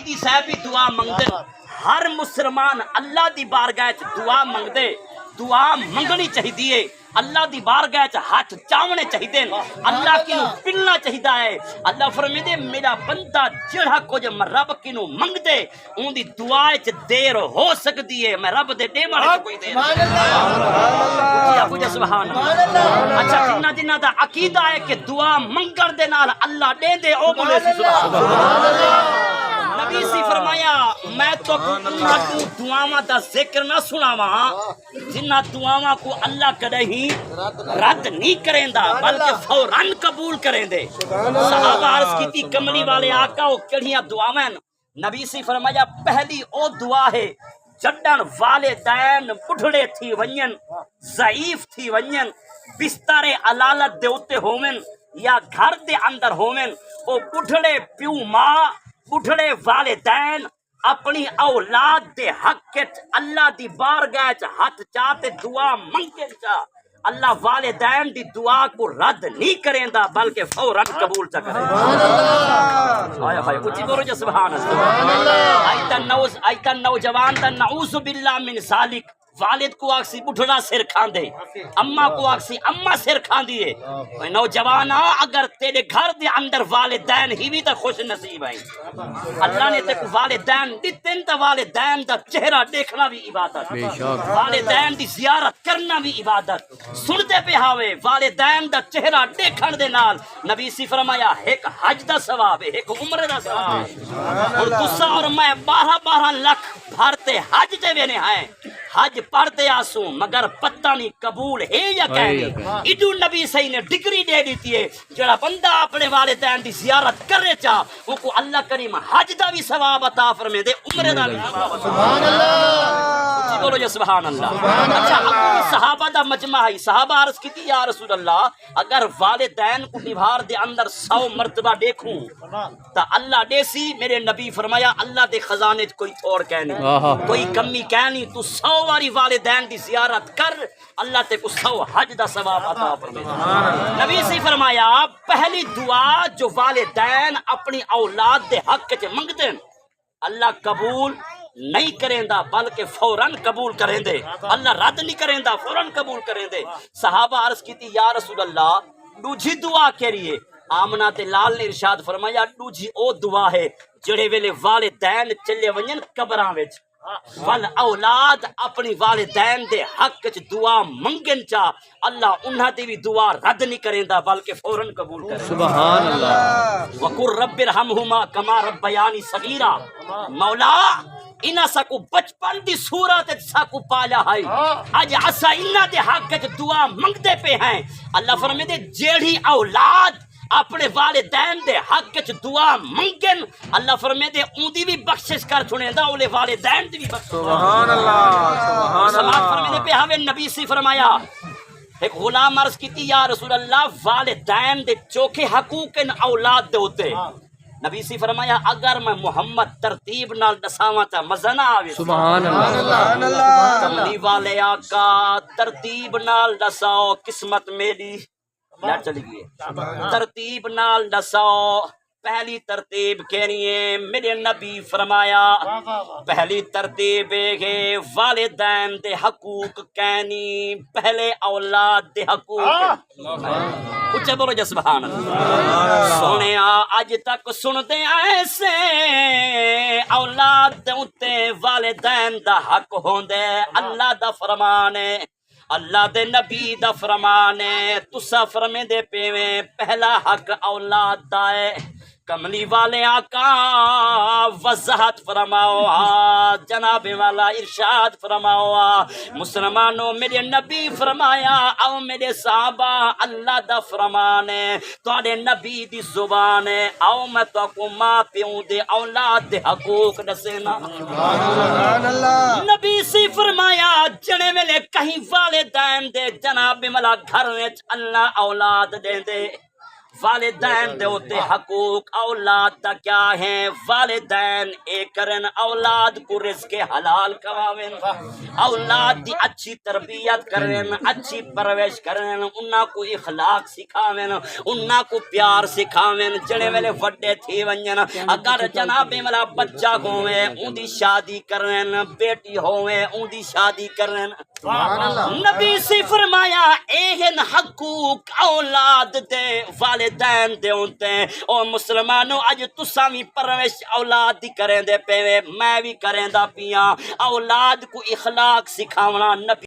سیدی صاحب بھی دعا منگدے ہر مسلمان اللہ دی بارگاہ وچ دعا منگدے دعا منگنی چاہیے اللہ دی بارگاہ وچ ہاتھ چاونے چاہیے اللہ کینو پلنا چاہیدا ہے اللہ فرمیندے میرا بندہ جڑا کچھ میں رب کینو منگدے اون دی دعا وچ دیر ہو سکدی ہے میں رب دے دیوان وچ کوئی دیر سبحان اللہ اچھا جنہ دا عقیدہ ہے کہ دعا منگن دے نال اللہ دے دے او بولے سبحان اللہ نبی سی فرمایا میں تو انہاں کو دعاواں دا ذکر نہ سناواں جنہ دعاواں کو اللہ کدے ہی رد نہیں کریندا بلکہ فوراً قبول کریندے صحابہ عرض کیتی کملی والے آقا او کیڑیاں دعاواں نبی سی فرمایا پہلی او دعا ہے جڈن والدین بڈھڑے تھی ونجن ضعیف تھی ونجن بستر علالت دے اوتے ہوون یا گھر دے اندر ہوون او بڈھڑے پیو ماں بڈھڑے والدین اپنی اولاد دے حق وچ اللہ دی بارگاہ وچ ہاتھ چاہتے دعا منگے چا اللہ والدین دی دعا کو رد نہیں کریندا بلکہ فوراً قبول چا کرے ہائے ہائے اچھی بولو جی سبحان اللہ آئیتا نوجوان تا نعوذ باللہ من ذالک والد کو آکسی بڑھڑا سر کھان دے اماں کو آکسی اماں سر کھان دیے نوجوانا اگر تیرے گھر دے اندر والدین ہی بھی تا خوش نصیب ہیں اللہ نے تے کو والدین دیتن تا والدین دا چہرہ دیکھنا بھی عبادت والدین دی زیارت کرنا بھی عبادت سنتے پہ ہاوے والدین دا چہرہ دیکھن دے نال نبی سی فرمایا ایک حج دا ثواب ہے ایک عمرے دا ثواب اور تسا اور میں 12 لاکھ بھرتے حج دے وینے ہیں حج پڑھتے آسوں مگر پتہ نہیں قبول ہے یا کہنی ایڈو نبی صحیح نے ڈگری دے دیتی ہے جڑا بندہ اپنے والدین دی زیارت کرے چاہ وہ کو اللہ کریم حج دا بھی ثواب عطا فرمے دے عمرے دا بھی ثواب سبحان اللہ بولو جی سبحان اللہ اچھا اپنی صحابہ دا مجمع ہے صحابہ عرض کی تھی یا رسول اللہ اگر والدین کو نبھار دے اندر 100 مرتبہ دیکھوں تا اللہ دے سی میرے نبی فرمایا اللہ دے خزانے کوئی توڑ کہنی کوئی کمی کہنی تو 100 واری والدین دی زیارت کر اللہ تے کو 100 حج دا ثواب عطا فرمائے نبی سی فرمایا پہلی دعا جو والدین اپنی اولاد دے حق وچ منگدے اللہ قبول نہیں کریندا بلکہ فوراً قبول کریندے اللہ رد نہیں کریندا فوراً قبول کریندے صحابہ عرض کیتی یا رسول اللہ دوجی دعا کریے آمنہ تے لال نے ارشاد فرمایا دوجی او دعا ہے جڑے ویلے والدین چلے ونجن قبراں وچ ول اولاد اپنی والدین دے حق وچ دعا منگن چا اللہ انہاں دی بھی دعا رد نہیں کریندا بلکہ فوراً قبول کرے سبحان اللہ وقر رب ارحمہما کما ربیانی صغیرا مولا انہاں ساکو بچپن دی صورت ساکو پالا ہے اج اسا انہاں دے حق وچ دعا منگدے پہ ہیں اللہ فرمائے دے جیڑی اولاد اپنے والدین دے حق وچ دعا منگن اللہ فرمائے دے اون دی بھی بخشش کر چھڑیندا اولے والدین دی بھی بخشش سبحان اللہ سبحان اللہ فرمائے دے پہ ہمیں نبی سی فرمایا ایک غلام عرض کیتی یا رسول اللہ والدین دے چوکھے حقوق ان اولاد دے ہوتے نبی سی فرمایا اگر میں محمد ترتیب نال دساواں تا مزہ نہ آوے سبحان اللہ کملی والے آقا ترتیب نال دساؤ قسمت میری نہ چلی گئی ترتیب نال دساؤ پہلی ترتیب کہنی ہے میرے نبی فرمایا پہلی ترتیب ہے والدین دے حقوق کہنی پہلے اولاد دے حقوق اچھا بولو جی سبحان اللہ سونے آج تک سنتے ایسے اولاد دے اتے والدین دا حق ہوندے اللہ دا فرمان ہے اللہ دے نبی دا فرمان ہے تسا فرمے دے پیویں پہلا حق اولاد دا ہے کملی والے آقا وضاحت فرماؤ جناب والا ارشاد فرماؤ مسلمانوں میرے نبی فرمایا او میرے صحابہ اللہ دا فرمان ہے تواڈے نبی دی زبان ہے او میں تو کو ماں پیوں دے اولاد دے حقوق دسینا سبحان اللہ نبی سی فرمایا جنے ویلے کہیں والدین دے جناب والا گھر وچ اللہ اولاد دے دے والدین دے ہوتے حقوق اولاد دا کیا ہے؟ والدین اے کرن اولاد کو رزق حلال کھواویں، اولاد دی اچھی تربیت کرن، اچھی پرورش کرن، انہاں کو اخلاق سکھاویں، انہاں کو پیار سکھاویں، جڑے ویلے وڈے تھی ونجن اگر جناب والا بچہ ہووے اون دی شادی کرن، بیٹی ہووے اون دی شادی کرن۔ نبی سے فرمایا ایہن حقوق اولاد دے والدین دے ہوتے ہیں۔ اور مسلمانوں اج تساں وی پرورش اولاد دی کریں دے پے، میں بھی کریں دا پیاں۔ اولاد کو اخلاق سکھاونا نبی